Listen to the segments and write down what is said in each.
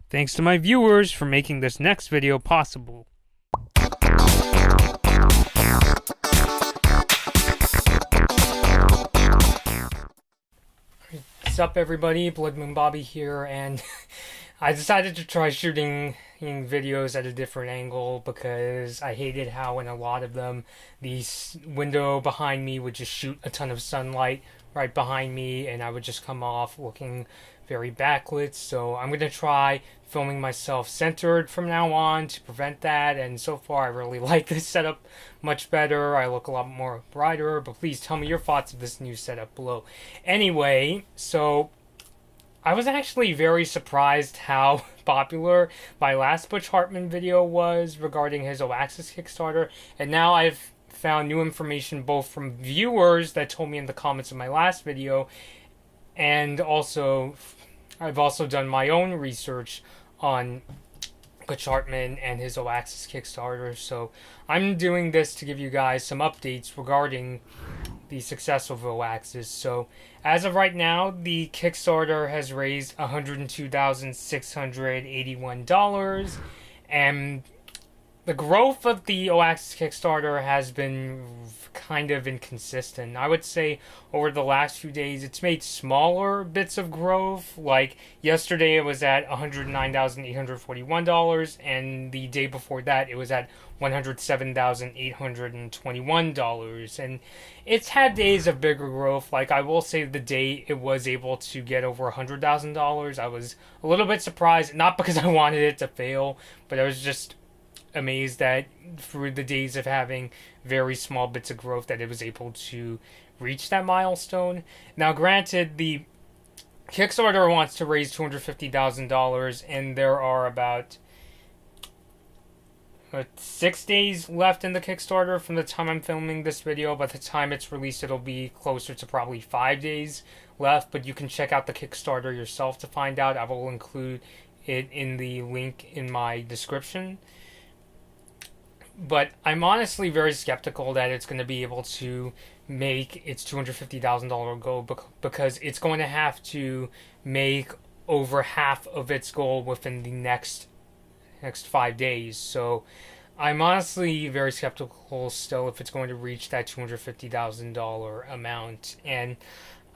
Thanks to my viewers for making this next video possible. What's up, everybody? Blood Moon Bobby here, and I decided to try shooting videos at a different angle because I hated how in a lot of them the window behind me would just shoot a ton of sunlight right behind me and I would just come off looking very backlit. So I'm going to try filming myself centered from now on to prevent that, and so far I really like this setup much better. I look a lot more brighter, but please tell me your thoughts of this new setup below. Anyway, so I was actually very surprised how popular my last Butch Hartman video was regarding his Oaxis Kickstarter, and now I've found new information both from viewers that told me in the comments of my last video, and also I've also done my own research on Butch Hartman and his Oaxis Kickstarter. So I'm doing this to give you guys some updates regarding the success of Oaxis. So as of right now, the Kickstarter has raised $102,681, and the growth of the Oaxis Kickstarter has been kind of inconsistent. I would say over the last few days it's made smaller bits of growth. Like yesterday it was at $109,841, and the day before that it was at $107,821. And it's had days of bigger growth. Like I will say the day it was able to get over $100,000, I was a little bit surprised. Not because I wanted it to fail, but I was just amazed that through the days of having very small bits of growth that it was able to reach that milestone. Now granted, the Kickstarter wants to raise $250,000 and there are about 6 days left in the Kickstarter from the time I'm filming this video. By the time it's released it'll be closer to probably 5 days left, but you can check out the Kickstarter yourself to find out. I will include it in the link in my description. But I'm honestly very skeptical that it's going to be able to make its $250,000 goal, because it's going to have to make over half of its goal within the next 5 days. So I'm honestly very skeptical still if it's going to reach that $250,000 amount. And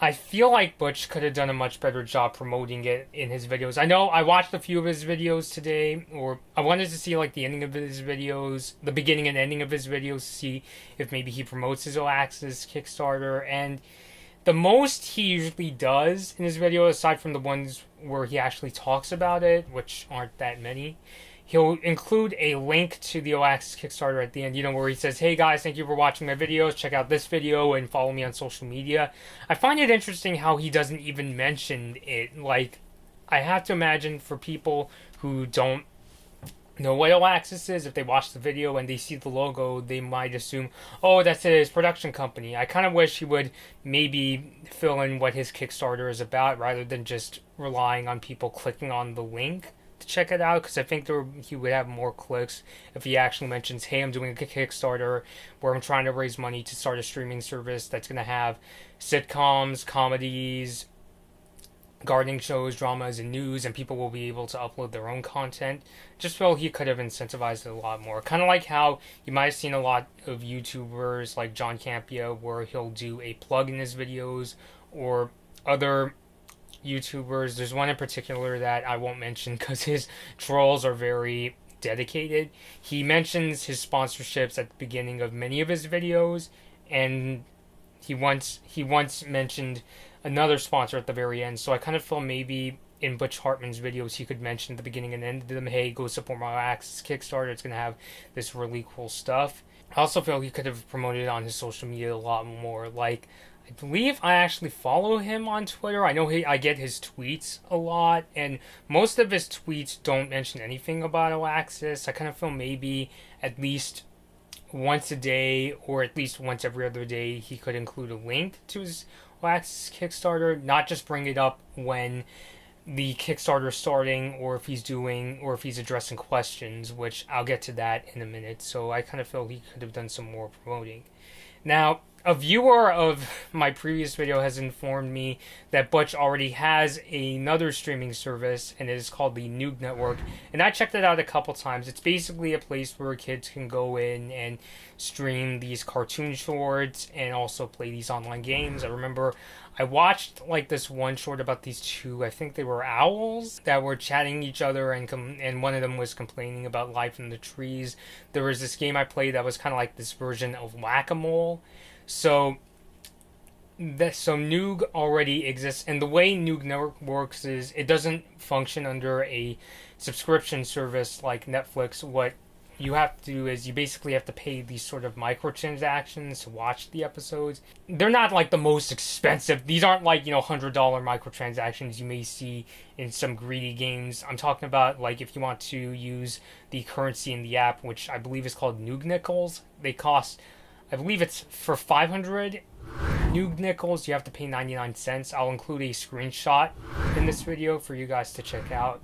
I feel like Butch could have done a much better job promoting it in his videos. I know I watched a few of his videos today, or I wanted to see like the ending of his videos, the beginning and ending of his videos, to see if maybe he promotes his Oaxis Kickstarter. And the most he usually does in his videos, aside from the ones where he actually talks about it, which aren't that many, he'll include a link to the Oaxis Kickstarter at the end, where he says, hey guys, thank you for watching my videos, check out this video and follow me on social media. I find it interesting how he doesn't even mention it. Like, I have to imagine for people who don't know what Oaxis is, if they watch the video and they see the logo, they might assume, oh, that's his production company. I kind of wish he would maybe fill in what his Kickstarter is about rather than just relying on people clicking on the link to check it out, because I think he would have more clicks if he actually mentions, hey, I'm doing a Kickstarter where I'm trying to raise money to start a streaming service that's going to have sitcoms, comedies, gardening shows, dramas, and news, and people will be able to upload their own content. Just feel he could have incentivized it a lot more. Kind of like how you might have seen a lot of YouTubers like John Campia, where he'll do a plug in his videos, or other YouTubers. There's one in particular that I won't mention because his trolls are very dedicated. He mentions his sponsorships at the beginning of many of his videos, and he once mentioned another sponsor at the very end. So I kind of feel maybe in Butch Hartman's videos he could mention at the beginning and end of them, hey, go support my Oaxis Kickstarter, it's going to have this really cool stuff. I also feel he could have promoted it on his social media a lot more. Like, I believe I actually follow him on Twitter. I know I get his tweets a lot, and most of his tweets don't mention anything about Oaxis. I kind of feel maybe at least once a day, or at least once every other day, he could include a link to his Oaxis Kickstarter, not just bring it up when the Kickstarter is starting, or if he's addressing questions, which I'll get to that in a minute. So I kind of feel he could have done some more promoting. Now, a viewer of my previous video has informed me that Butch already has another streaming service, and it is called the Noog Network. And I checked it out a couple times. It's basically a place where kids can go in and stream these cartoon shorts and also play these online games. I remember I watched like this one short about these two, I think they were owls, that were chatting each other, and one of them was complaining about life in the trees. There was this game I played that was kind of like this version of Whack-A-Mole. So Noog already exists, and the way Noog Network works is it doesn't function under a subscription service like Netflix. What you have to do is you basically have to pay these sort of microtransactions to watch the episodes. They're not like the most expensive. These aren't like, $100 microtransactions you may see in some greedy games. I'm talking about like if you want to use the currency in the app, which I believe is called Noog Nickels. They cost, I believe it's for 500 Noog Nickels, you have to pay 99 cents. I'll include a screenshot in this video for you guys to check out.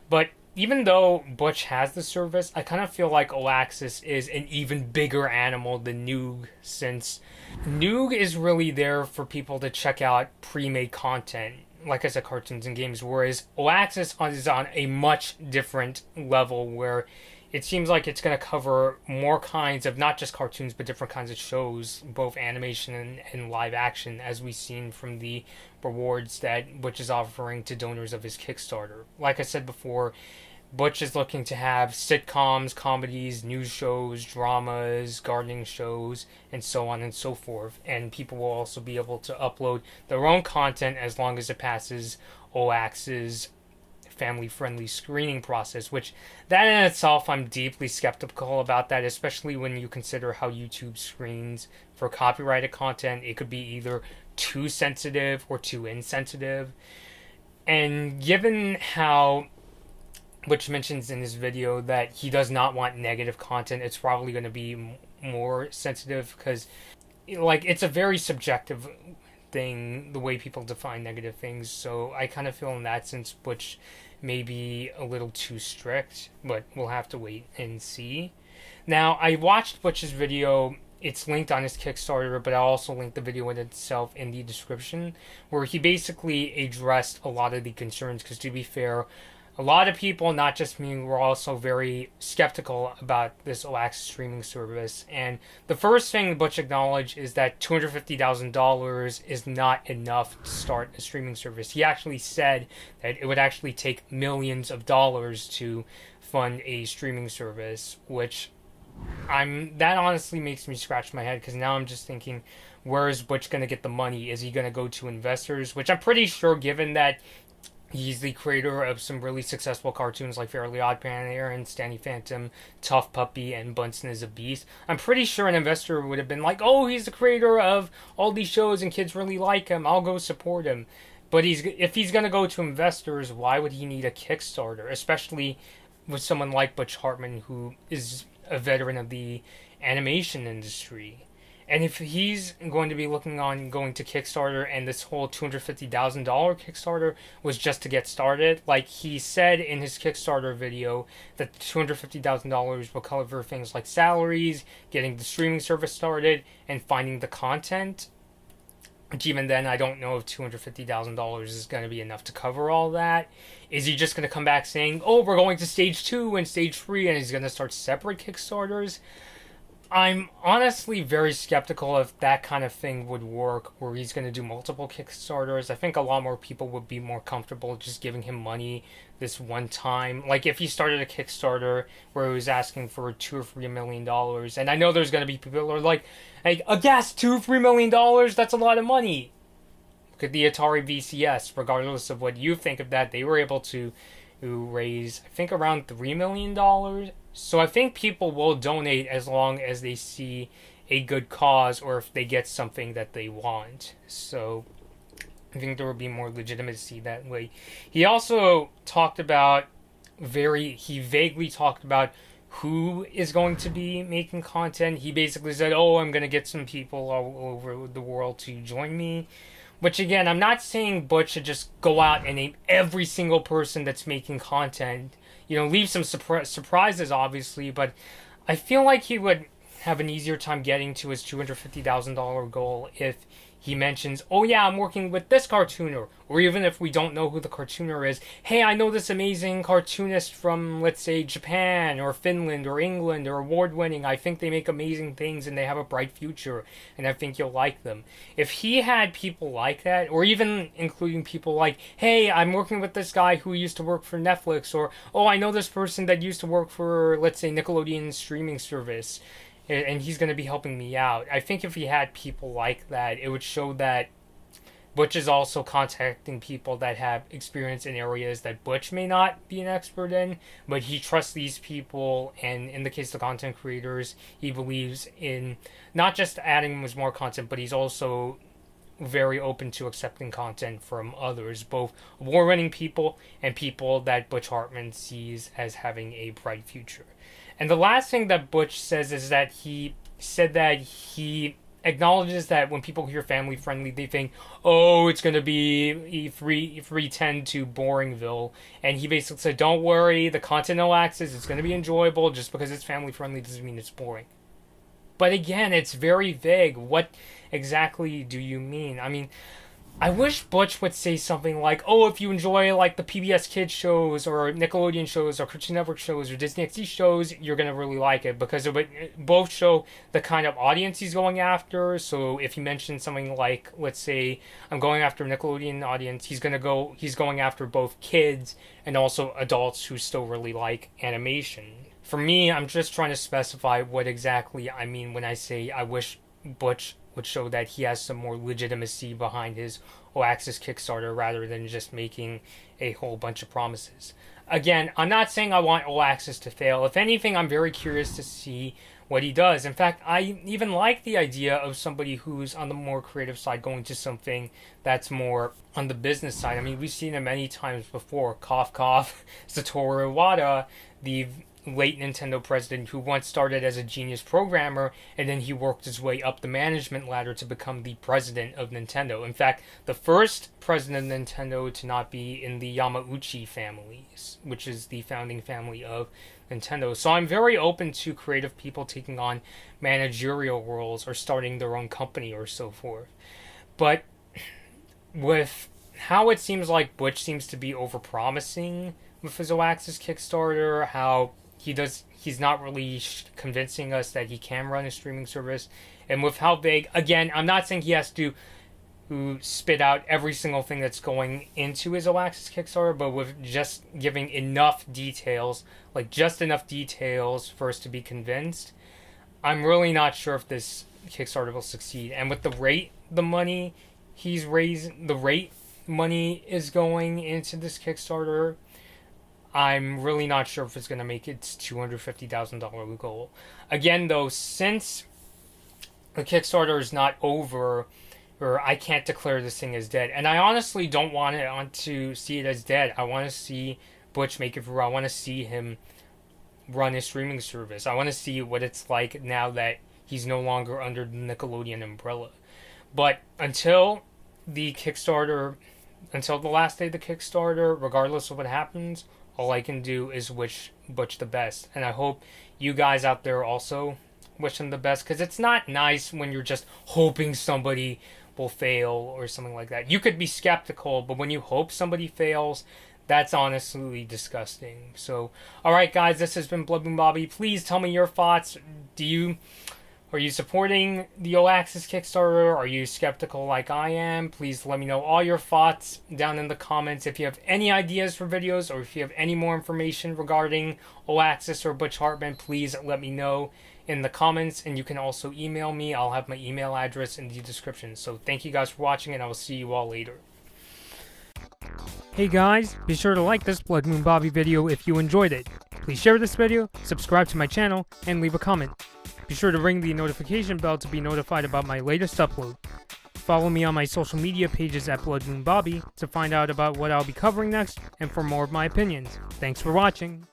But even though Butch has the service, I kind of feel like Oaxis is an even bigger animal than Noog, since Noog is really there for people to check out pre-made content, like I said, cartoons and games, whereas Oaxis is on a much different level where it seems like it's going to cover more kinds of not just cartoons but different kinds of shows, both animation and live action, as we've seen from the rewards that Butch is offering to donors of his Kickstarter. Like I said before, Butch is looking to have sitcoms, comedies, news shows, dramas, gardening shows, and so on and so forth. And people will also be able to upload their own content as long as it passes Oaxis' family-friendly screening process, which that in itself I'm deeply skeptical about that, especially when you consider how YouTube screens for copyrighted content. It could be either too sensitive or too insensitive. And given how Butch mentions in his video that he does not want negative content, it's probably going to be more sensitive because it's a very subjective thing, the way people define negative things. So I kind of feel in that sense Butch may be a little too strict, but we'll have to wait and see. Now, I watched Butch's video. It's linked on his Kickstarter, but I'll also link the video in itself in the description, where he basically addressed a lot of the concerns, because to be fair, a lot of people, not just me, were also very skeptical about this Oaxis streaming service. And the first thing Butch acknowledged is that $250,000 is not enough to start a streaming service. He actually said that it would actually take millions of dollars to fund a streaming service, which that honestly makes me scratch my head, because now I'm just thinking, where is Butch going to get the money? Is he going to go to investors? Which I'm pretty sure, given that he's the creator of some really successful cartoons like Fairly Odd Parents, Stanley Phantom, Tough Puppy, and Bunsen is a Beast. I'm pretty sure an investor would have been like, oh, he's the creator of all these shows and kids really like him, I'll go support him. But if he's going to go to investors, why would he need a Kickstarter? Especially with someone like Butch Hartman, who is a veteran of the animation industry. And if he's going to be looking on going to Kickstarter, and this whole $250,000 Kickstarter was just to get started, like he said in his Kickstarter video, that $250,000 will cover things like salaries, getting the streaming service started, and finding the content. Which even then, I don't know if $250,000 is going to be enough to cover all that. Is he just going to come back saying, oh, we're going to stage 2 and stage 3, and he's going to start separate Kickstarters? I'm honestly very skeptical if that kind of thing would work, where he's going to do multiple Kickstarters. I think a lot more people would be more comfortable just giving him money this one time. Like if he started a Kickstarter where he was asking for $2 or $3 million, and I know there's going to be people who are like, hey, a guess, $2 or $3 million, that's a lot of money. Look at the Atari VCS, regardless of what you think of that, they were able to raise, I think, around $3 million. So I think people will donate as long as they see a good cause, or if they get something that they want. So I think there will be more legitimacy that way. He also talked about he vaguely talked about who is going to be making content. He basically said, oh, I'm going to get some people all over the world to join me. Which, again, I'm not saying Butch should just go out and name every single person that's making content. Leave some surprises, obviously, but I feel like he would have an easier time getting to his $250,000 goal if he mentions, oh yeah, I'm working with this cartooner. Or even if we don't know who the cartooner is, hey, I know this amazing cartoonist from, let's say, Japan or Finland or England or award-winning. I think they make amazing things and they have a bright future and I think you'll like them. If he had people like that, or even including people like, hey, I'm working with this guy who used to work for Netflix, or, oh, I know this person that used to work for, let's say, Nickelodeon streaming service, and he's going to be helping me out. I think if he had people like that, it would show that Butch is also contacting people that have experience in areas that Butch may not be an expert in, but he trusts these people, and in the case of content creators, he believes in not just adding more content, but he's also very open to accepting content from others, both award-winning people and people that Butch Hartman sees as having a bright future. And the last thing that Butch says is that he said that he acknowledges that when people hear family friendly, they think, oh, it's going to be 310 to Boringville. And he basically said, don't worry, the content no access is going to be enjoyable. Just because it's family friendly doesn't mean it's boring. But again, it's very vague. What exactly do you mean? I mean, I wish Butch would say something like, oh, if you enjoy like the PBS Kids shows or Nickelodeon shows or Cartoon Network shows or Disney XD shows, you're going to really like it, because it would both show the kind of audience he's going after. So if he mentions something like, let's say, I'm going after a Nickelodeon audience, he's going after both kids and also adults who still really like animation. For me, I'm just trying to specify what exactly I mean when I say I wish Butch would show that he has some more legitimacy behind his Oaxis Kickstarter rather than just making a whole bunch of promises. Again, I'm not saying I want Oaxis to fail. If anything, I'm very curious to see what he does. In fact, I even like the idea of somebody who's on the more creative side going to something that's more on the business side. I mean, we've seen it many times before. Cough, cough. Satoru Iwata, the late Nintendo president who once started as a genius programmer, and then he worked his way up the management ladder to become the president of Nintendo. In fact, the first president of Nintendo to not be in the Yamauchi families, which is the founding family of Nintendo. So I'm very open to creative people taking on managerial roles or starting their own company or so forth. But with how it seems like Butch seems to be overpromising with his Oaxis Kickstarter, how he's not really convincing us that he can run a streaming service, and with how vague, again, I'm not saying he has to spit out every single thing that's going into his Oaxis Kickstarter, but with just giving enough details, like just enough details for us to be convinced, I'm really not sure if this Kickstarter will succeed. And with the rate the money he's raising, the rate money is going into this Kickstarter, I'm really not sure if it's going to make its $250,000 goal. Again, though, since the Kickstarter is not over, or I can't declare this thing as dead, and I honestly don't want to see it as dead. I want to see Butch make it through. I want to see him run a streaming service. I want to see what it's like now that he's no longer under the Nickelodeon umbrella. But until the last day of the Kickstarter, regardless of what happens, all I can do is wish Butch the best. And I hope you guys out there also wish him the best, because it's not nice when you're just hoping somebody will fail or something like that. You could be skeptical, but when you hope somebody fails, that's honestly disgusting. So, alright guys, this has been Blood Moon Bobby. Please tell me your thoughts. Are you supporting the Oaxis Kickstarter? Are you skeptical like I am? Please let me know all your thoughts down in the comments. If you have any ideas for videos, or if you have any more information regarding Oaxis or Butch Hartman, please let me know in the comments. And you can also email me. I'll have my email address in the description. So thank you guys for watching, and I will see you all later. Hey guys, be sure to like this Blood Moon Bobby video if you enjoyed it. Please share this video, subscribe to my channel, and leave a comment. Be sure to ring the notification bell to be notified about my latest upload. Follow me on my social media pages at Blood Moon Bobby to find out about what I'll be covering next and for more of my opinions. Thanks for watching.